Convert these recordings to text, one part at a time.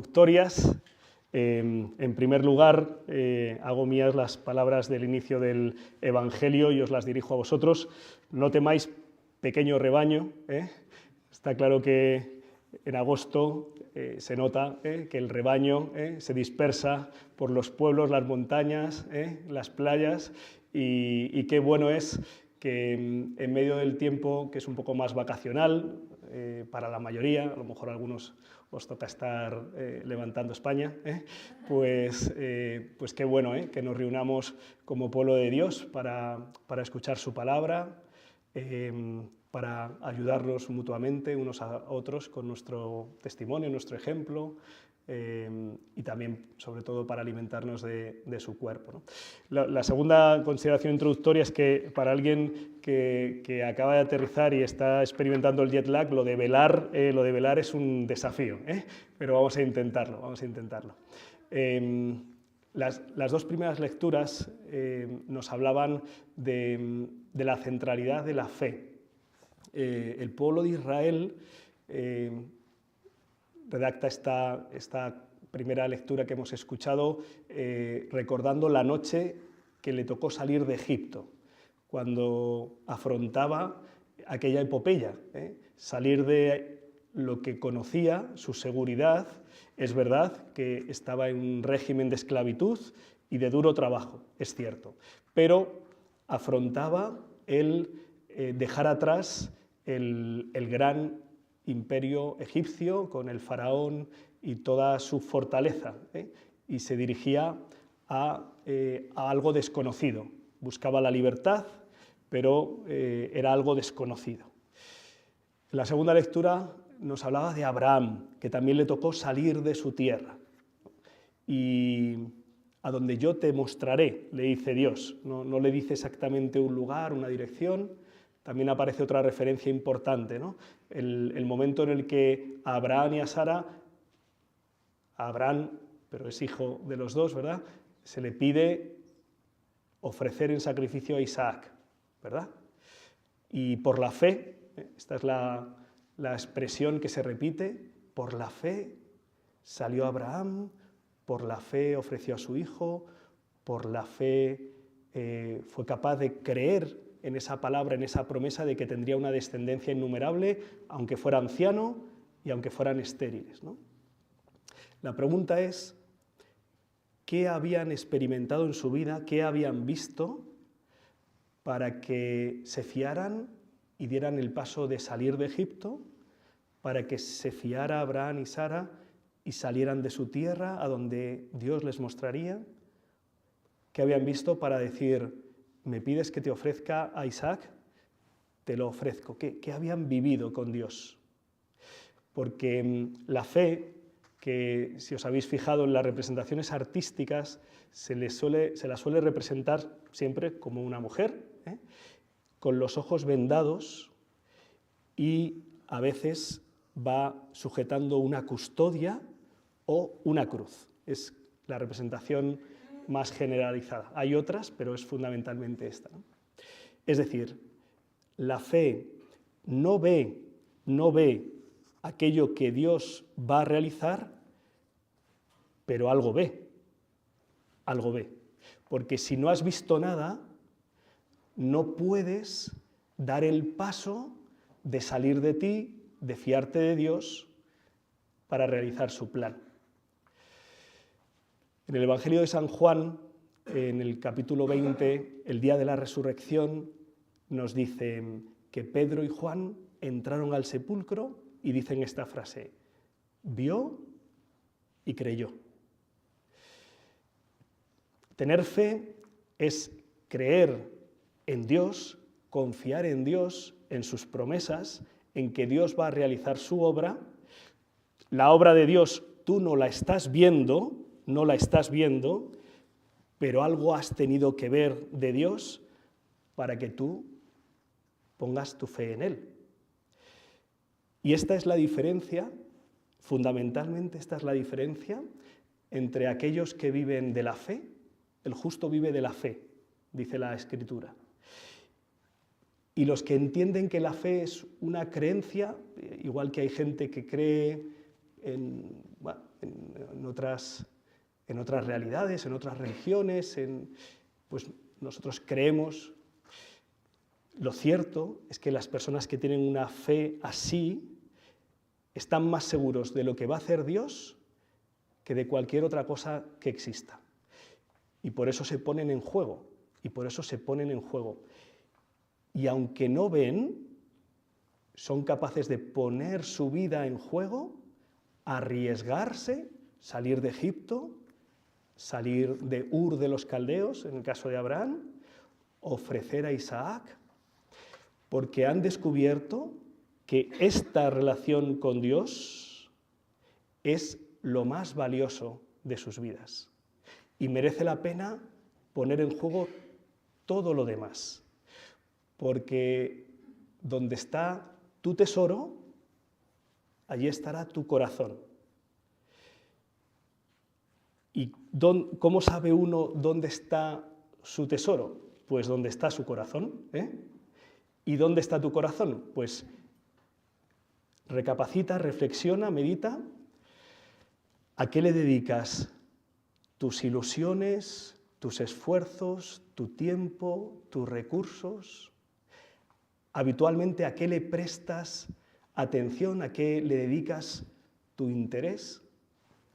introductorias. En primer lugar, hago mías las palabras del inicio del Evangelio y os las dirijo a vosotros. No temáis, pequeño rebaño. Está claro que en agosto se nota que el rebaño se dispersa por los pueblos, las montañas, las playas, y qué bueno es que en medio del tiempo, que es un poco más vacacional para la mayoría, a lo mejor a algunos os toca estar levantando España, pues qué bueno que nos reunamos como pueblo de Dios para escuchar su palabra, para ayudarnos mutuamente unos a otros con nuestro testimonio, nuestro ejemplo, y también, sobre todo, para alimentarnos de su cuerpo, ¿no? La segunda consideración introductoria es que para alguien que acaba de aterrizar y está experimentando el jet lag, lo de velar es un desafío, pero vamos a intentarlo, Las dos primeras lecturas nos hablaban de la centralidad de la fe. El pueblo de Israel redacta esta primera lectura que hemos escuchado recordando la noche que le tocó salir de Egipto, cuando afrontaba aquella epopeya, salir de lo que conocía, su seguridad. Es verdad que estaba en un régimen de esclavitud y de duro trabajo, es cierto, pero afrontaba el dejar atrás el gran imperio egipcio con el faraón y toda su fortaleza, y se dirigía a algo desconocido. Buscaba la libertad, pero era algo desconocido. La segunda lectura nos hablaba de Abraham, que también le tocó salir de su tierra. Y a donde yo te mostraré, le dice Dios. No le dice exactamente un lugar, una dirección. También aparece otra referencia importante, ¿no? El momento en el que a Abraham y a Sara, a Abraham, pero es hijo de los dos, ¿verdad?, se le pide ofrecer en sacrificio a Isaac, ¿verdad? Y por la fe, esta es la expresión que se repite, por la fe salió Abraham, por la fe ofreció a su hijo, por la fe fue capaz de creer en esa palabra, en esa promesa de que tendría una descendencia innumerable, aunque fuera anciano y aunque fueran estériles, ¿no? La pregunta es, ¿qué habían experimentado en su vida, qué habían visto para que se fiaran y dieran el paso de salir de Egipto, para que se fiara Abraham y Sara y salieran de su tierra a donde Dios les mostraría? ¿Qué habían visto para decir, me pides que te ofrezca a Isaac? Te lo ofrezco. ¿Qué habían vivido con Dios? Porque la fe, que si os habéis fijado en las representaciones artísticas, se la suele representar siempre como una mujer, con los ojos vendados, y a veces va sujetando una custodia o una cruz. Es la representación más generalizada. Hay otras, pero es fundamentalmente esta, ¿no? Es decir, la fe no ve aquello que Dios va a realizar, pero algo ve. Porque si no has visto nada, no puedes dar el paso de salir de ti, de fiarte de Dios para realizar su plan. En el Evangelio de San Juan, en el capítulo 20, el día de la resurrección, nos dice que Pedro y Juan entraron al sepulcro y dicen esta frase, vio y creyó. Tener fe es creer en Dios, confiar en Dios, en sus promesas, en que Dios va a realizar su obra. La obra de Dios tú no la estás viendo, pero algo has tenido que ver de Dios para que tú pongas tu fe en Él. Y esta es la diferencia, fundamentalmente esta es la diferencia entre aquellos que viven de la fe, el justo vive de la fe, dice la Escritura, y los que entienden que la fe es una creencia, igual que hay gente que cree en otras realidades, en otras religiones, pues nosotros creemos. Lo cierto es que las personas que tienen una fe así están más seguros de lo que va a hacer Dios que de cualquier otra cosa que exista. Y por eso se ponen en juego, Y aunque no ven, son capaces de poner su vida en juego, arriesgarse, salir de Egipto, salir de Ur de los Caldeos, en el caso de Abraham, ofrecer a Isaac, porque han descubierto que esta relación con Dios es lo más valioso de sus vidas y merece la pena poner en juego todo lo demás, porque donde está tu tesoro, allí estará tu corazón. ¿Y cómo sabe uno dónde está su tesoro? Pues donde está su corazón, ¿Y dónde está tu corazón? Pues recapacita, reflexiona, medita. ¿A qué le dedicas tus ilusiones, tus esfuerzos, tu tiempo, tus recursos? Habitualmente, ¿a qué le prestas atención? ¿A qué le dedicas tu interés?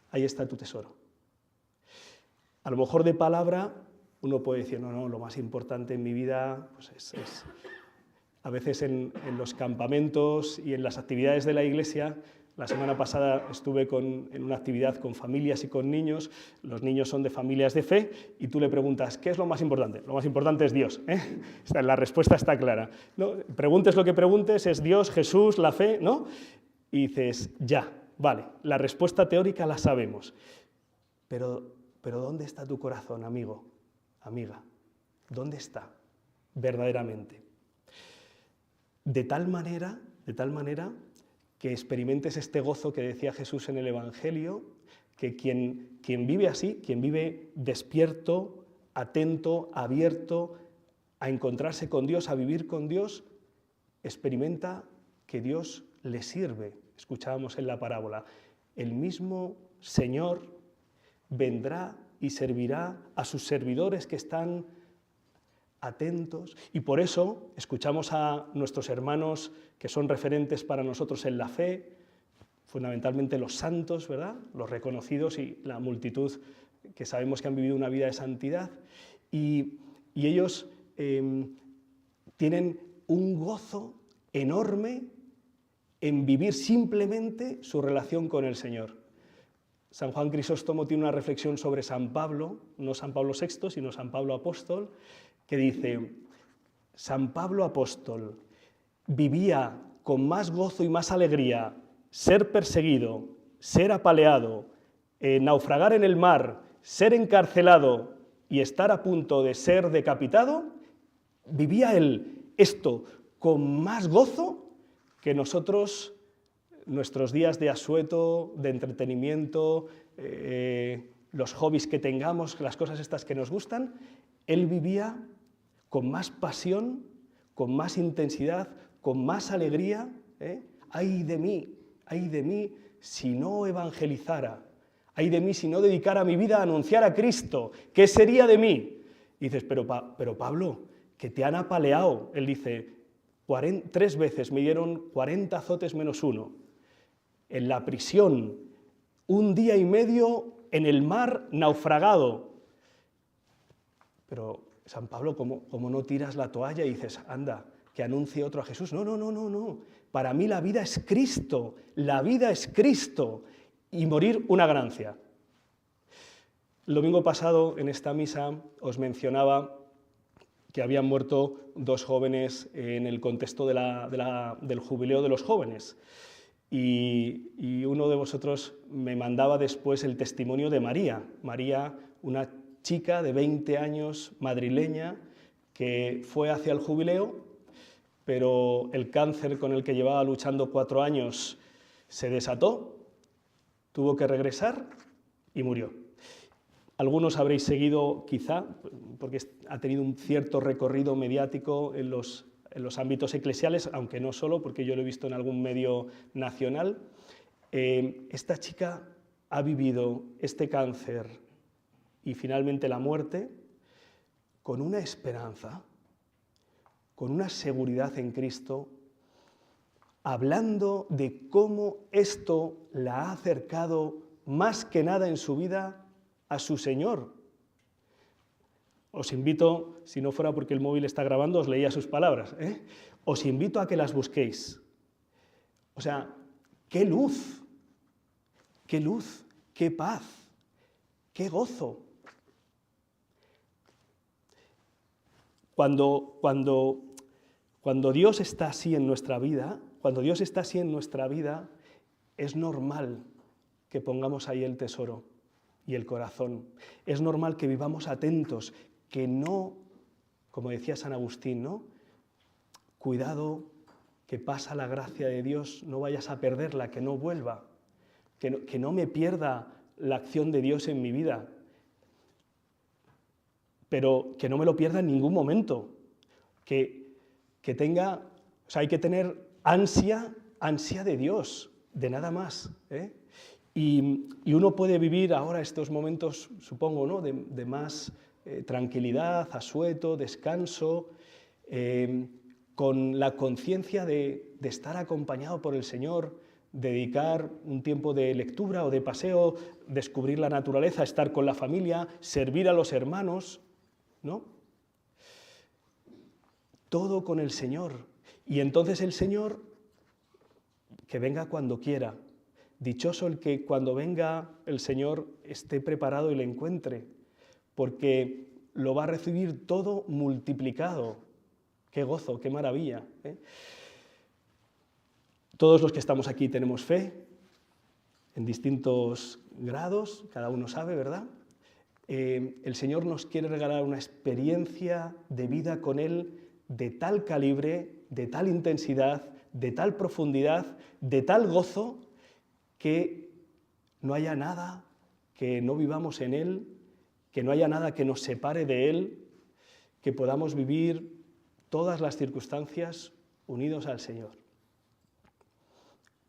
Ahí está tu tesoro. A lo mejor de palabra uno puede decir, no, lo más importante en mi vida pues es a veces en los campamentos y en las actividades de la iglesia. La semana pasada estuve en una actividad con familias y con niños. Los niños son de familias de fe y tú le preguntas, ¿qué es lo más importante? Lo más importante es Dios. La respuesta está clara, ¿no? Preguntes lo que preguntes, es Dios, Jesús, la fe, ¿no? Y dices, ya, vale, la respuesta teórica la sabemos. Pero ¿dónde está tu corazón, amigo, amiga? ¿Dónde está verdaderamente? De tal manera que experimentes este gozo que decía Jesús en el Evangelio, que quien vive así, quien vive despierto, atento, abierto a encontrarse con Dios, a vivir con Dios, experimenta que Dios le sirve. Escuchábamos en la parábola, el mismo Señor vendrá y servirá a sus servidores que están atentos, y por eso escuchamos a nuestros hermanos que son referentes para nosotros en la fe, fundamentalmente los santos, ¿verdad? Los reconocidos y la multitud que sabemos que han vivido una vida de santidad, y ellos tienen un gozo enorme en vivir simplemente su relación con el Señor. San Juan Crisóstomo tiene una reflexión sobre San Pablo, no San Pablo VI, sino San Pablo Apóstol, que dice, San Pablo Apóstol vivía con más gozo y más alegría ser perseguido, ser apaleado, naufragar en el mar, ser encarcelado y estar a punto de ser decapitado. Vivía él esto con más gozo que nosotros, nuestros días de asueto, de entretenimiento, los hobbies que tengamos, las cosas estas que nos gustan. Él vivía con más pasión, con más intensidad, con más alegría. Ay de mí si no evangelizara, ay de mí si no dedicara mi vida a anunciar a Cristo, ¿qué sería de mí? Y dices, pero Pablo, que te han apaleado. Él dice, 3 veces me dieron 40 azotes menos 1, en la prisión, 1 día y medio en el mar naufragado. Pero, San Pablo, ¿cómo no tiras la toalla y dices, anda, que anuncie otro a Jesús? No. Para mí la vida es Cristo, y morir una ganancia. El domingo pasado, en esta misa, os mencionaba que habían muerto 2 jóvenes en el contexto del jubileo de los jóvenes. Y uno de vosotros me mandaba después el testimonio de María. María, una chica de 20 años, madrileña, que fue hacia el jubileo, pero el cáncer con el que llevaba luchando 4 años se desató, tuvo que regresar y murió. Algunos habréis seguido, quizá, porque ha tenido un cierto recorrido mediático en los ámbitos eclesiales, aunque no solo, porque yo lo he visto en algún medio nacional. Esta chica ha vivido este cáncer y finalmente la muerte con una esperanza, con una seguridad en Cristo, hablando de cómo esto la ha acercado más que nada en su vida a su Señor. Os invito, si no fuera porque el móvil está grabando, os leía sus palabras, os invito a que las busquéis. O sea, qué luz, qué paz, qué gozo. Cuando Dios está así en nuestra vida, es normal que pongamos ahí el tesoro y el corazón. Es normal que vivamos atentos, que no, como decía San Agustín, ¿no? Cuidado, que pasa la gracia de Dios, no vayas a perderla, que no vuelva, que no me pierda la acción de Dios en mi vida, pero que no me lo pierda en ningún momento, que tenga, o sea, hay que tener ansia de Dios, de nada más, Y uno puede vivir ahora estos momentos, supongo, ¿no? de más tranquilidad, asueto, descanso, con la conciencia de estar acompañado por el Señor, dedicar un tiempo de lectura o de paseo, descubrir la naturaleza, estar con la familia, servir a los hermanos, ¿no? Todo con el Señor. Y entonces el Señor, que venga cuando quiera. Dichoso el que cuando venga el Señor esté preparado y le encuentre, porque lo va a recibir todo multiplicado. Qué gozo, qué maravilla. Todos los que estamos aquí tenemos fe, en distintos grados, cada uno sabe, ¿verdad? El Señor nos quiere regalar una experiencia de vida con Él de tal calibre, de tal intensidad, de tal profundidad, de tal gozo, que no haya nada que no vivamos en Él, que no haya nada que nos separe de Él, que podamos vivir todas las circunstancias unidos al Señor.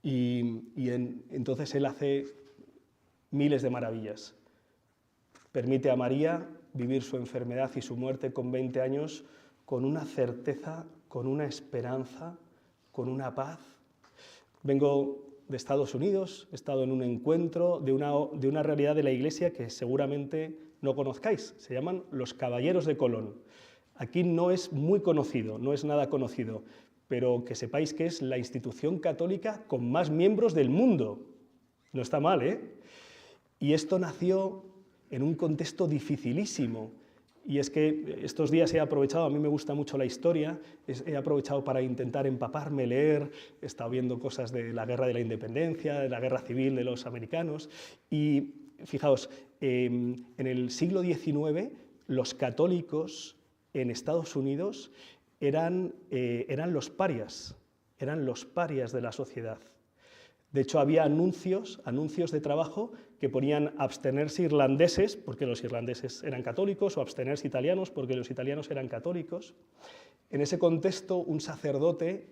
Entonces Él hace miles de maravillas. Permite a María vivir su enfermedad y su muerte con 20 años con una certeza, con una esperanza, con una paz. Vengo de Estados Unidos, he estado en un encuentro de una realidad de la Iglesia que seguramente no conozcáis. Se llaman los Caballeros de Colón. Aquí no es muy conocido, no es nada conocido, pero que sepáis que es la institución católica con más miembros del mundo. No está mal, ¿eh? Y esto nació en un contexto dificilísimo. Y es que estos días he aprovechado, a mí me gusta mucho la historia, he aprovechado para intentar empaparme, leer, he estado viendo cosas de la Guerra de la Independencia, de la Guerra Civil de los americanos, y fijaos, en el siglo XIX los católicos en Estados Unidos eran los parias de la sociedad. De hecho, había anuncios de trabajo que ponían abstenerse irlandeses, porque los irlandeses eran católicos, o abstenerse italianos, porque los italianos eran católicos. En ese contexto, un sacerdote,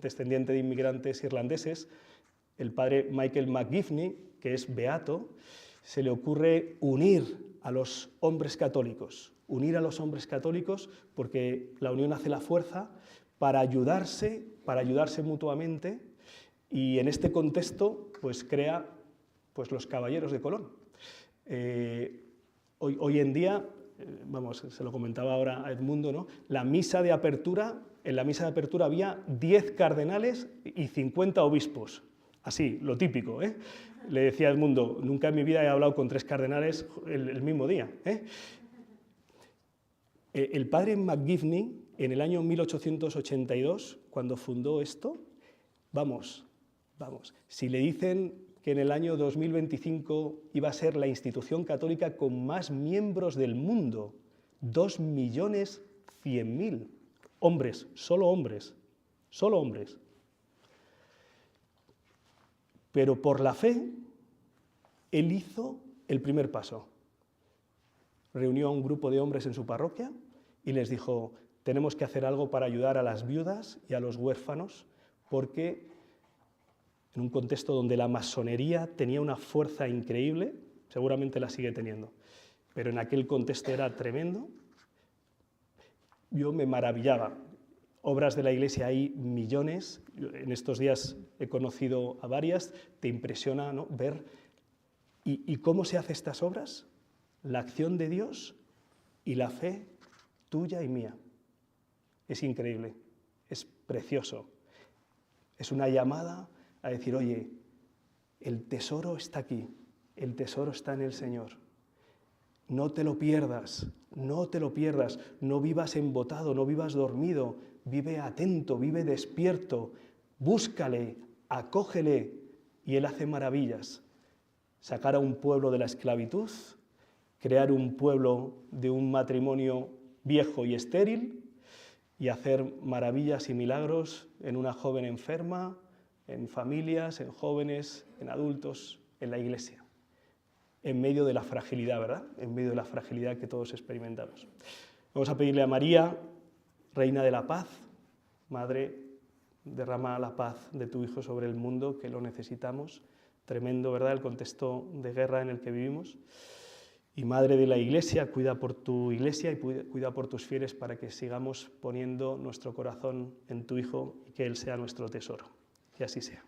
descendiente de inmigrantes irlandeses, el padre Michael McGivney, que es beato, se le ocurre unir a los hombres católicos, porque la unión hace la fuerza, para ayudarse mutuamente. Y en este contexto, pues crea los Caballeros de Colón. Hoy en día, se lo comentaba ahora a Edmundo, ¿no? En la misa de apertura había 10 cardenales y 50 obispos. Así, lo típico, ¿eh? Le decía a Edmundo, nunca en mi vida he hablado con 3 cardenales el mismo día, ¿eh? El padre McGivney, en el año 1882, cuando fundó esto, si le dicen que en el año 2025 iba a ser la institución católica con más miembros del mundo, 2.100.000 hombres, solo hombres. Pero por la fe, él hizo el primer paso. Reunió a un grupo de hombres en su parroquia y les dijo, tenemos que hacer algo para ayudar a las viudas y a los huérfanos, porque en un contexto donde la masonería tenía una fuerza increíble, seguramente la sigue teniendo, pero en aquel contexto era tremendo. Yo me maravillaba. Obras de la Iglesia hay millones, en estos días he conocido a varias, te impresiona, ¿no?, ver. ¿Y cómo se hacen estas obras? La acción de Dios y la fe tuya y mía. Es increíble, es precioso. Es una llamada a decir, oye, el tesoro está aquí, el tesoro está en el Señor. No te lo pierdas, no te lo pierdas, no vivas embotado, no vivas dormido, vive atento, vive despierto, búscale, acógele y Él hace maravillas. Sacar a un pueblo de la esclavitud, crear un pueblo de un matrimonio viejo y estéril y hacer maravillas y milagros en una joven enferma, en familias, en jóvenes, en adultos, en la Iglesia. En medio de la fragilidad, ¿verdad? En medio de la fragilidad que todos experimentamos. Vamos a pedirle a María, Reina de la Paz, Madre, derrama la paz de tu Hijo sobre el mundo, que lo necesitamos. Tremendo, ¿verdad?, el contexto de guerra en el que vivimos. Y Madre de la Iglesia, cuida por tu Iglesia y cuida por tus fieles para que sigamos poniendo nuestro corazón en tu Hijo y que Él sea nuestro tesoro. Que así sea.